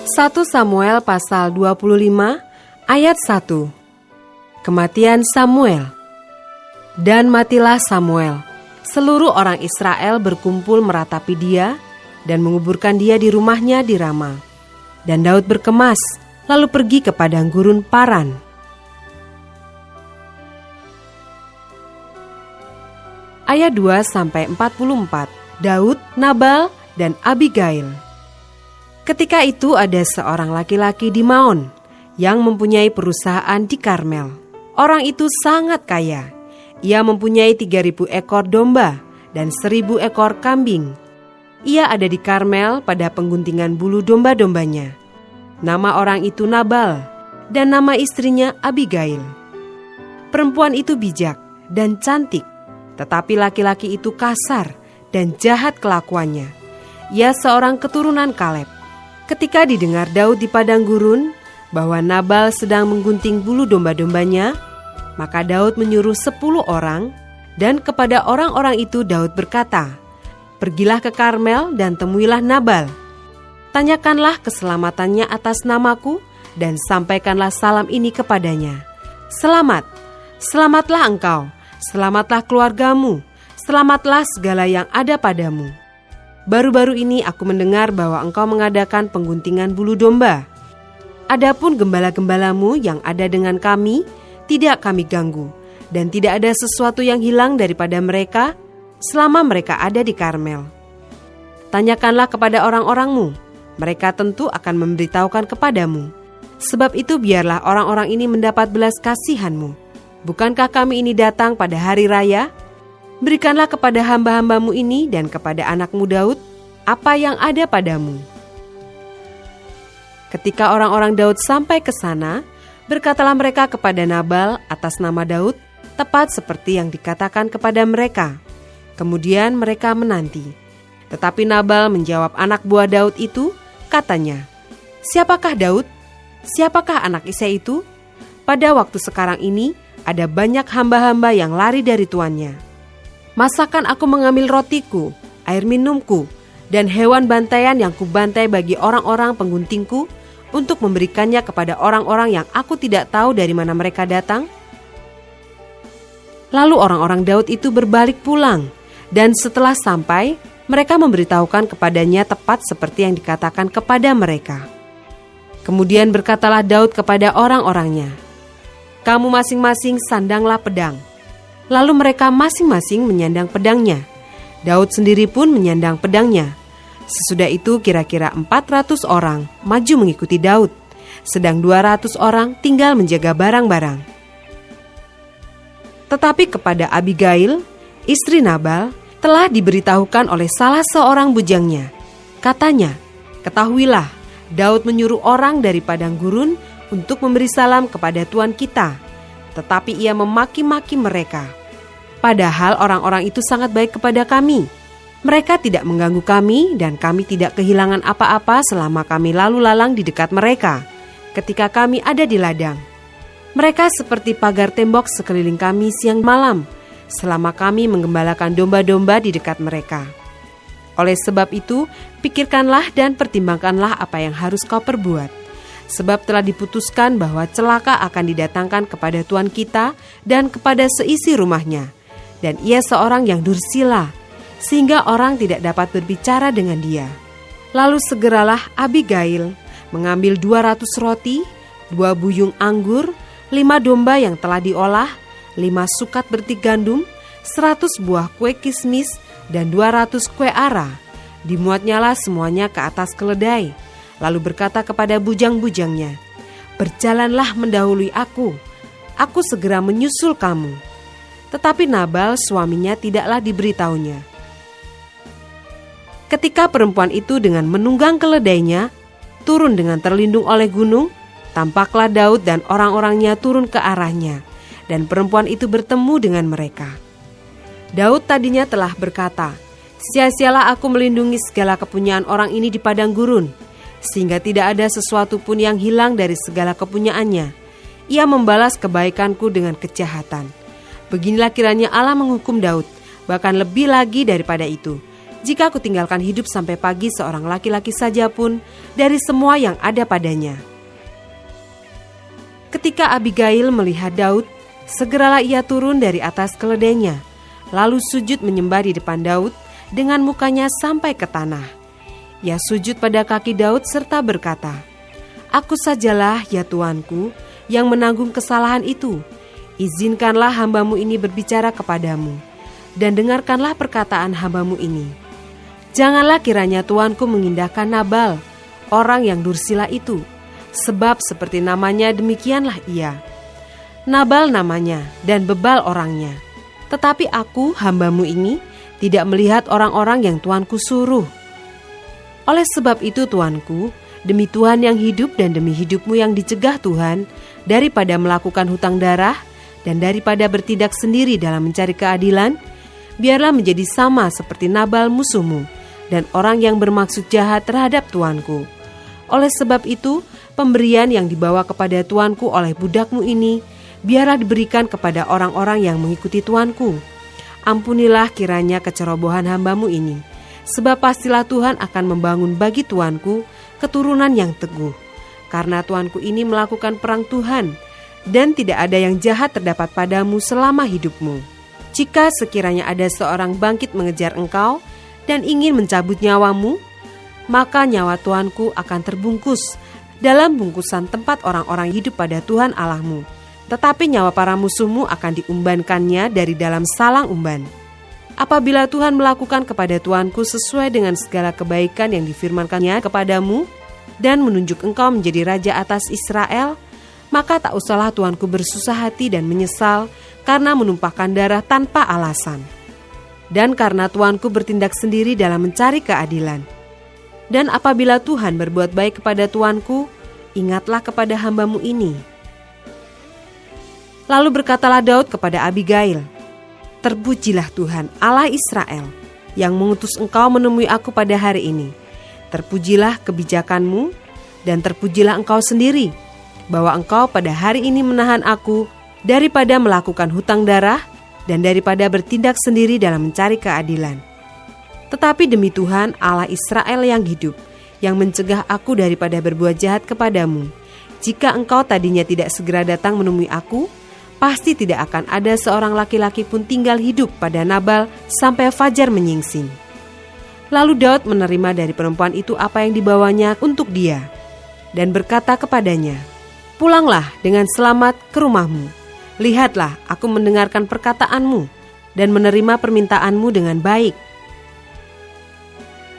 1 Samuel pasal 25 ayat 1. Kematian Samuel. Dan matilah Samuel. Seluruh orang Israel berkumpul meratapi dia dan menguburkan dia di rumahnya di Rama. Dan Daud berkemas, lalu pergi ke padang gurun Paran. Ayat 2-44. Daud, Nabal, dan Abigail. Ketika itu ada seorang laki-laki di Maon yang mempunyai perusahaan di Karmel. Orang itu sangat kaya. Ia mempunyai 3.000 ekor domba dan 1.000 ekor kambing. Ia ada di Karmel pada pengguntingan bulu domba-dombanya. Nama orang itu Nabal dan nama istrinya Abigail. Perempuan itu bijak dan cantik, tetapi laki-laki itu kasar dan jahat kelakuannya. Ia seorang keturunan Kaleb. Ketika didengar Daud di padang gurun bahwa Nabal sedang menggunting bulu domba-dombanya, maka Daud menyuruh 10 orang, dan kepada orang-orang itu Daud berkata, "Pergilah ke Karmel dan temuilah Nabal. Tanyakanlah keselamatannya atas namaku dan sampaikanlah salam ini kepadanya. Selamat, selamatlah engkau, selamatlah keluargamu, selamatlah segala yang ada padamu. Baru-baru ini aku mendengar bahwa engkau mengadakan pengguntingan bulu domba. Adapun gembala-gembalamu yang ada dengan kami, tidak kami ganggu, dan tidak ada sesuatu yang hilang daripada mereka selama mereka ada di Karmel. Tanyakanlah kepada orang-orangmu, mereka tentu akan memberitahukan kepadamu. Sebab itu biarlah orang-orang ini mendapat belas kasihanmu. Bukankah kami ini datang pada hari raya? Berikanlah kepada hamba-hambamu ini dan kepada anakmu Daud apa yang ada padamu." Ketika orang-orang Daud sampai ke sana, berkatalah mereka kepada Nabal atas nama Daud, tepat seperti yang dikatakan kepada mereka. Kemudian mereka menanti. Tetapi Nabal menjawab anak buah Daud itu, katanya, "Siapakah Daud? Siapakah anak Isai itu? Pada waktu sekarang ini ada banyak hamba-hamba yang lari dari tuannya. Masakan aku mengambil rotiku, air minumku, dan hewan bantaian yang kubantai bagi orang-orang pengguntingku untuk memberikannya kepada orang-orang yang aku tidak tahu dari mana mereka datang?" Lalu orang-orang Daud itu berbalik pulang, dan setelah sampai, mereka memberitahukan kepadanya tepat seperti yang dikatakan kepada mereka. Kemudian berkatalah Daud kepada orang-orangnya, "Kamu masing-masing sandanglah pedang." Lalu mereka masing-masing menyandang pedangnya. Daud sendiri pun menyandang pedangnya. Sesudah itu kira-kira 400 orang maju mengikuti Daud, sedang 200 orang tinggal menjaga barang-barang. Tetapi kepada Abigail, istri Nabal, telah diberitahukan oleh salah seorang bujangnya. Katanya, "Ketahuilah, Daud menyuruh orang dari padang gurun untuk memberi salam kepada Tuan kita. Tetapi ia memaki-maki mereka. Padahal orang-orang itu sangat baik kepada kami. Mereka tidak mengganggu kami dan kami tidak kehilangan apa-apa selama kami lalu lalang di dekat mereka ketika kami ada di ladang. Mereka seperti pagar tembok sekeliling kami siang malam selama kami menggembalakan domba-domba di dekat mereka. Oleh sebab itu, pikirkanlah dan pertimbangkanlah apa yang harus kau perbuat. Sebab telah diputuskan bahwa celaka akan didatangkan kepada tuan kita dan kepada seisi rumahnya. Dan ia seorang yang dursila, sehingga orang tidak dapat berbicara dengan dia." Lalu segeralah Abigail mengambil 200 roti, 2 buyung anggur, 5 domba yang telah diolah, 5 sukat bertik gandum, 100 buah kue kismis, dan 200 kue ara. Dimuatnyalah semuanya ke atas keledai. Lalu berkata kepada bujang-bujangnya, "Berjalanlah mendahului aku segera menyusul kamu." Tetapi Nabal suaminya tidaklah diberitahunya. Ketika perempuan itu dengan menunggang keledainya, turun dengan terlindung oleh gunung, tampaklah Daud dan orang-orangnya turun ke arahnya, dan perempuan itu bertemu dengan mereka. Daud tadinya telah berkata, "Sia-sialah aku melindungi segala kepunyaan orang ini di padang gurun, sehingga tidak ada sesuatu pun yang hilang dari segala kepunyaannya. Ia membalas kebaikanku dengan kejahatan. Beginilah kiranya Allah menghukum Daud, bahkan lebih lagi daripada itu, jika aku tinggalkan hidup sampai pagi seorang laki-laki saja pun dari semua yang ada padanya." Ketika Abigail melihat Daud, segeralah ia turun dari atas keledainya, lalu sujud menyembah di depan Daud dengan mukanya sampai ke tanah. Ia sujud pada kaki Daud serta berkata, "Aku sajalah, ya Tuanku, yang menanggung kesalahan itu. Izinkanlah hambamu ini berbicara kepadamu, dan dengarkanlah perkataan hambamu ini. Janganlah kiranya Tuanku mengindahkan Nabal, orang yang dursila itu, sebab seperti namanya demikianlah ia. Nabal namanya dan bebal orangnya. Tetapi aku, hambamu ini, tidak melihat orang-orang yang Tuanku suruh. Oleh sebab itu Tuanku, demi Tuhan yang hidup dan demi hidupmu yang dicegah Tuhan, daripada melakukan hutang darah dan daripada bertindak sendiri dalam mencari keadilan, biarlah menjadi sama seperti Nabal musuhmu dan orang yang bermaksud jahat terhadap Tuanku. Oleh sebab itu, pemberian yang dibawa kepada Tuanku oleh budakmu ini, biarlah diberikan kepada orang-orang yang mengikuti Tuanku. Ampunilah kiranya kecerobohan hambamu ini, sebab pastilah Tuhan akan membangun bagi Tuanku keturunan yang teguh. Karena Tuanku ini melakukan perang Tuhan, dan tidak ada yang jahat terdapat padamu selama hidupmu. Jika sekiranya ada seorang bangkit mengejar engkau dan ingin mencabut nyawamu, maka nyawa Tuanku akan terbungkus dalam bungkusan tempat orang-orang hidup pada Tuhan Allahmu. Tetapi nyawa para musuhmu akan diumbankannya dari dalam salang umban. Apabila Tuhan melakukan kepada Tuanku sesuai dengan segala kebaikan yang difirmankannya kepadamu, dan menunjuk engkau menjadi raja atas Israel, maka tak usahlah Tuanku bersusah hati dan menyesal karena menumpahkan darah tanpa alasan. Dan karena Tuanku bertindak sendiri dalam mencari keadilan. Dan apabila Tuhan berbuat baik kepada Tuanku, ingatlah kepada hambamu ini." Lalu berkatalah Daud kepada Abigail, "Terpujilah Tuhan Allah Israel yang mengutus engkau menemui aku pada hari ini. Terpujilah kebijakanmu dan terpujilah engkau sendiri, bahwa engkau pada hari ini menahan aku daripada melakukan hutang darah dan daripada bertindak sendiri dalam mencari keadilan. Tetapi demi Tuhan Allah Israel yang hidup, yang mencegah aku daripada berbuat jahat kepadamu, jika engkau tadinya tidak segera datang menemui aku, pasti tidak akan ada seorang laki-laki pun tinggal hidup pada Nabal sampai fajar menyingsing." Lalu Daud menerima dari perempuan itu apa yang dibawanya untuk dia, dan berkata kepadanya, "Pulanglah dengan selamat ke rumahmu. Lihatlah, aku mendengarkan perkataanmu dan menerima permintaanmu dengan baik."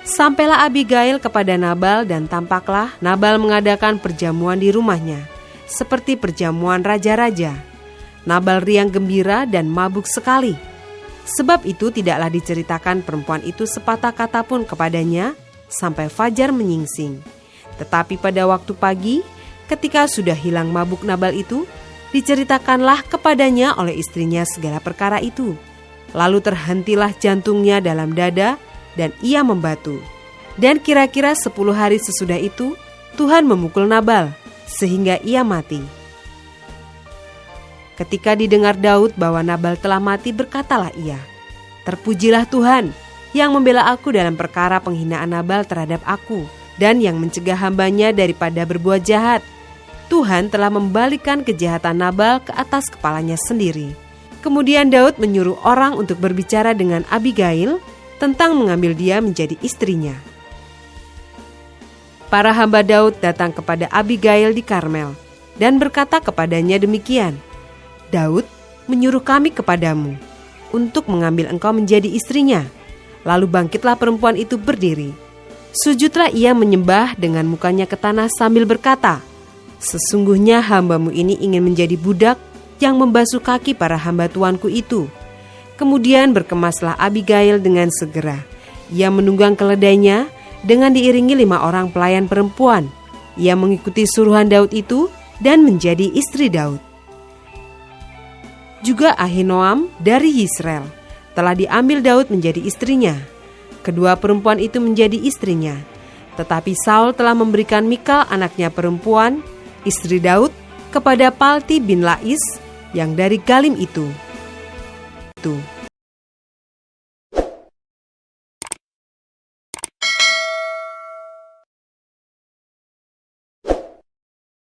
Sampailah Abigail kepada Nabal, dan tampaklah Nabal mengadakan perjamuan di rumahnya, seperti perjamuan raja-raja. Nabal riang gembira dan mabuk sekali. Sebab itu tidaklah diceritakan perempuan itu sepatah kata pun kepadanya sampai fajar menyingsing. Tetapi pada waktu pagi, ketika sudah hilang mabuk Nabal itu, diceritakanlah kepadanya oleh istrinya segala perkara itu. Lalu terhentilah jantungnya dalam dada dan ia membatu. Dan kira-kira 10 hari sesudah itu, Tuhan memukul Nabal sehingga ia mati. Ketika didengar Daud bahwa Nabal telah mati, berkatalah ia, "Terpujilah Tuhan yang membela aku dalam perkara penghinaan Nabal terhadap aku, dan yang mencegah hambanya daripada berbuat jahat. Tuhan telah membalikkan kejahatan Nabal ke atas kepalanya sendiri." Kemudian Daud menyuruh orang untuk berbicara dengan Abigail tentang mengambil dia menjadi istrinya. Para hamba Daud datang kepada Abigail di Karmel dan berkata kepadanya demikian, "Daud menyuruh kami kepadamu untuk mengambil engkau menjadi istrinya." Lalu bangkitlah perempuan itu berdiri. Sujudlah ia menyembah dengan mukanya ke tanah sambil berkata, "Sesungguhnya hambamu ini ingin menjadi budak yang membasuh kaki para hamba tuanku itu." Kemudian berkemaslah Abigail dengan segera. Ia menunggang keledainya dengan diiringi 5 orang pelayan perempuan. Ia mengikuti suruhan Daud itu dan menjadi istri Daud. Juga Ahinoam dari Yisrael telah diambil Daud menjadi istrinya. Kedua perempuan itu menjadi istrinya. Tetapi Saul telah memberikan Mikal anaknya perempuan, istri Daud, kepada Palti bin Lais yang dari Galim itu.